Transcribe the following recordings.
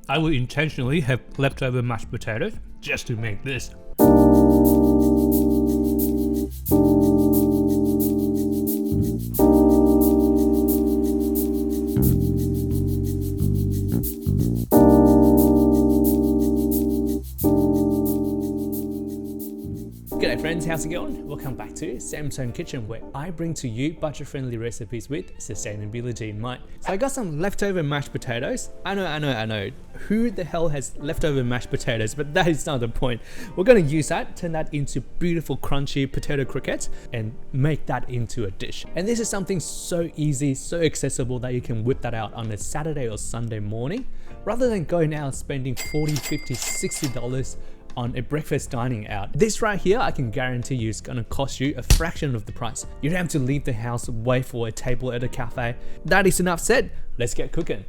I will intentionally have leftover mashed potatoes just to make this. G'day friends, how's it going? Welcome back to Sam's Home Kitchen, where I bring to you budget-friendly recipes with sustainability in mind. So I got some leftover mashed potatoes. I know. Who the hell has leftover mashed potatoes? But that is not the point. We're going to use that, turn that into beautiful crunchy potato croquettes and make that into a dish. And this is something so easy, so accessible that you can whip that out on a Saturday or Sunday morning, rather than going out spending $40, $50, $60 on a breakfast dining out. This right here, I can guarantee you is gonna cost you a fraction of the price. You don't have to leave the house, wait for a table at a cafe. That is enough said, let's get cooking.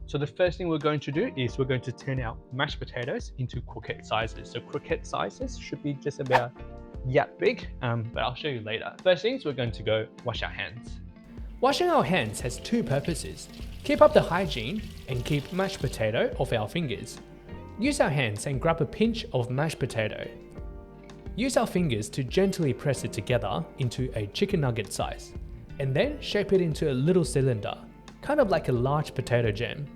So the first thing we're going to do is we're going to turn our mashed potatoes into croquette sizes. So croquette sizes should be just about that big, but I'll show you later. First things, we're going to go wash our hands. Washing our hands has two purposes. Keep up the hygiene and keep mashed potato off our fingers. Use our hands and grab a pinch of mashed potato. Use our fingers to gently press it together into a chicken nugget size, and then shape it into a little cylinder, kind of like a large potato jam.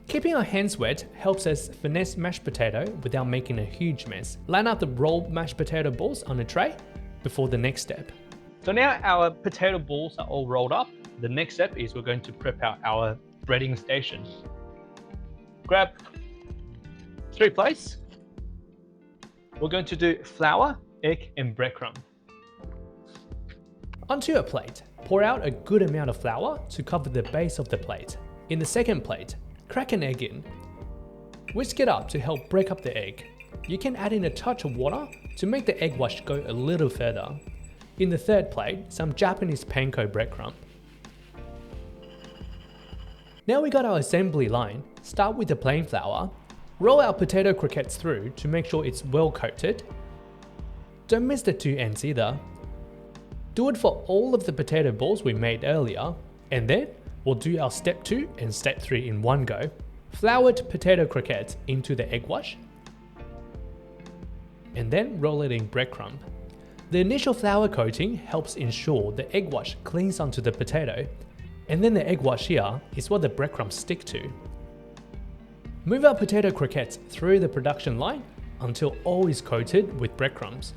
Keeping our hands wet helps us finesse mashed potato without making a huge mess. Line up the rolled mashed potato balls on a tray before the next step. So now our potato balls are all rolled up. The next step is we're going to prep out our breading station. Grab 3 plates. We're going to do flour, egg, and breadcrumb. Onto a plate, pour out a good amount of flour to cover the base of the plate. In the second plate, crack an egg in. Whisk it up to help break up the egg. You can add in a touch of water to make the egg wash go a little further. In the third plate, some Japanese panko breadcrumb. Now we got our assembly line. Start with the plain flour. Roll our potato croquettes through to make sure it's well coated. Don't miss the two ends either. Do it for all of the potato balls we made earlier, and then we'll do our step 2 and step 3 in one go. Floured potato croquettes into the egg wash, and then roll it in breadcrumb. The initial flour coating helps ensure the egg wash clings onto the potato, and then the egg wash here is what the breadcrumbs stick to. Move our potato croquettes through the production line until all is coated with breadcrumbs.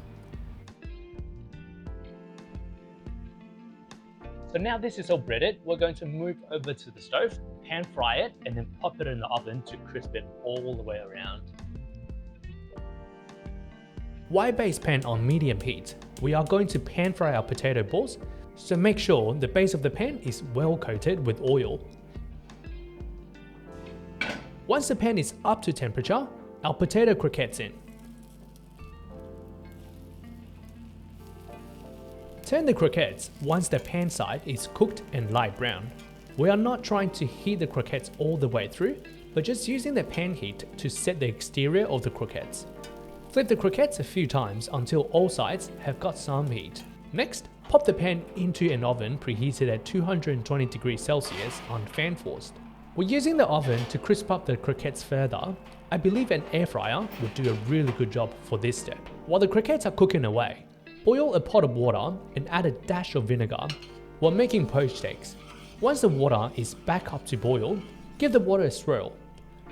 So now this is all breaded, we're going to move over to the stove, pan fry it, and then pop it in the oven to crisp it all the way around. Why base pan on medium heat? We are going to pan fry our potato balls, so make sure the base of the pan is well coated with oil. Once the pan is up to temperature, our potato croquettes in. Turn the croquettes once the pan side is cooked and light brown. We are not trying to heat the croquettes all the way through, but just using the pan heat to set the exterior of the croquettes. Flip the croquettes a few times until all sides have got some heat. Next, pop the pan into an oven preheated at 220 degrees Celsius on fan forced. We're using the oven to crisp up the croquettes further. I believe an air fryer would do a really good job for this step. While the croquettes are cooking away, boil a pot of water and add a dash of vinegar while making poached eggs. Once the water is back up to boil, give the water a swirl.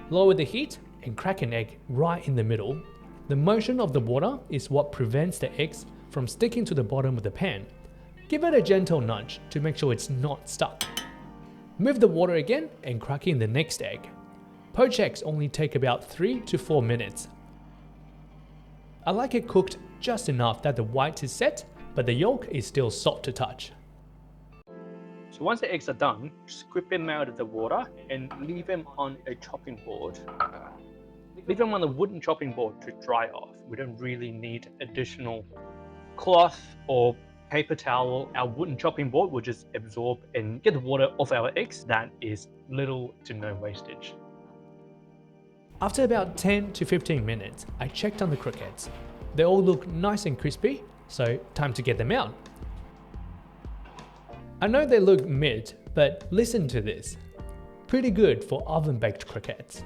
Lower the heat and crack an egg right in the middle. The motion of the water is what prevents the eggs from sticking to the bottom of the pan. Give it a gentle nudge to make sure it's not stuck. Move the water again and crack in the next egg. Poached eggs only take about 3 to 4 minutes. I like it cooked just enough that the white is set, but the yolk is still soft to touch. So once the eggs are done, scrape them out of the water and leave them on a chopping board. Leave them on a wooden chopping board to dry off. We don't really need additional cloth or paper towel. Our wooden chopping board will just absorb and get the water off our eggs. That is little to no wastage. After about 10 to 15 minutes, I checked on the croquettes. They all look nice and crispy, so time to get them out. I know they look mid, but listen to this. Pretty good for oven-baked croquettes.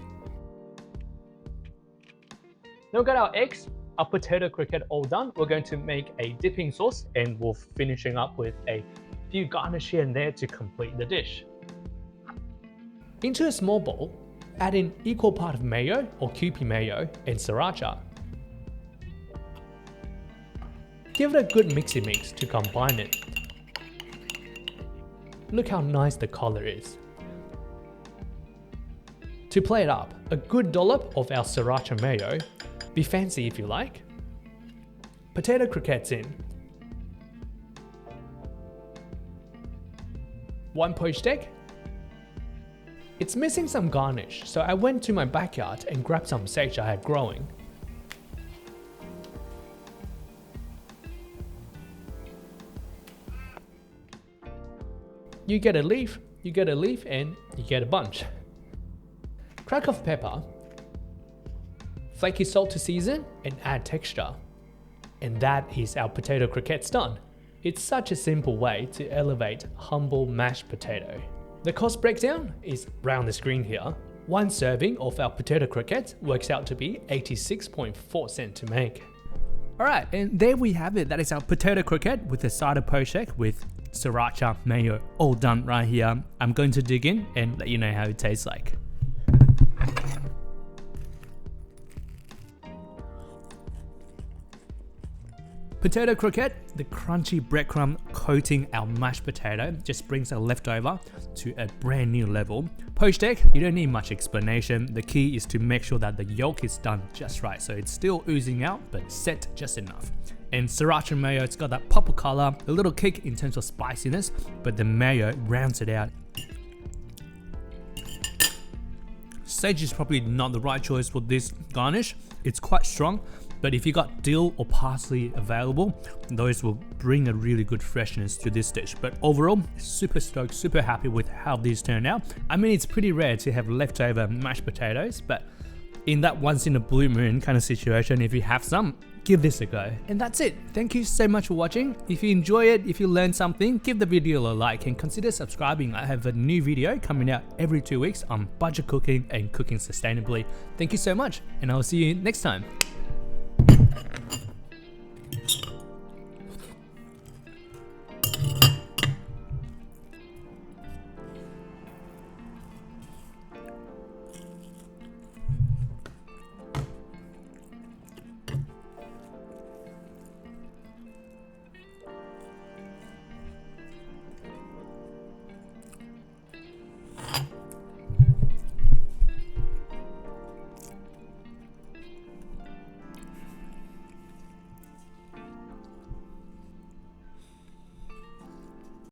Now we've got our eggs, our potato croquette all done. We're going to make a dipping sauce and we're finishing up with a few garnish here and there to complete the dish. Into a small bowl, add in equal part of mayo or Kewpie mayo and sriracha. Give it a good mixy mix to combine it. Look how nice the color is. To play it up, a good dollop of our sriracha mayo, be fancy if you like. Potato croquettes in. 1 poached egg. It's missing some garnish, so I went to my backyard and grabbed some sage I had growing. You get a leaf, and you get a bunch. Crack of pepper, flaky salt to season and add texture. And that is our potato croquettes done. It's such a simple way to elevate humble mashed potato. The cost breakdown is around the screen here. One serving of our potato croquettes works out to be 86.4 cents to make. Alright, and there we have it. That is our potato croquette with a side of poached egg with sriracha mayo all done right here. I'm going to dig in and let you know how it tastes like. Potato croquette, the crunchy breadcrumb coating our mashed potato just brings our leftover to a brand new level. Poached egg, you don't need much explanation. The key is to make sure that the yolk is done just right, so it's still oozing out but set just enough. And sriracha mayo, it's got that pop of color, a little kick in terms of spiciness, but the mayo rounds it out. Sage is probably not the right choice for this garnish. It's quite strong, but if you got dill or parsley available, those will bring a really good freshness to this dish. But overall, super stoked, super happy with how these turned out. I mean, it's pretty rare to have leftover mashed potatoes, but in that once in a blue moon kind of situation, if you have some, give this a go. And that's it. Thank you so much for watching. If you enjoy it, if you learned something, give the video a like and consider subscribing. I have a new video coming out every 2 weeks on budget cooking and cooking sustainably. Thank you so much, and I'll see you next time.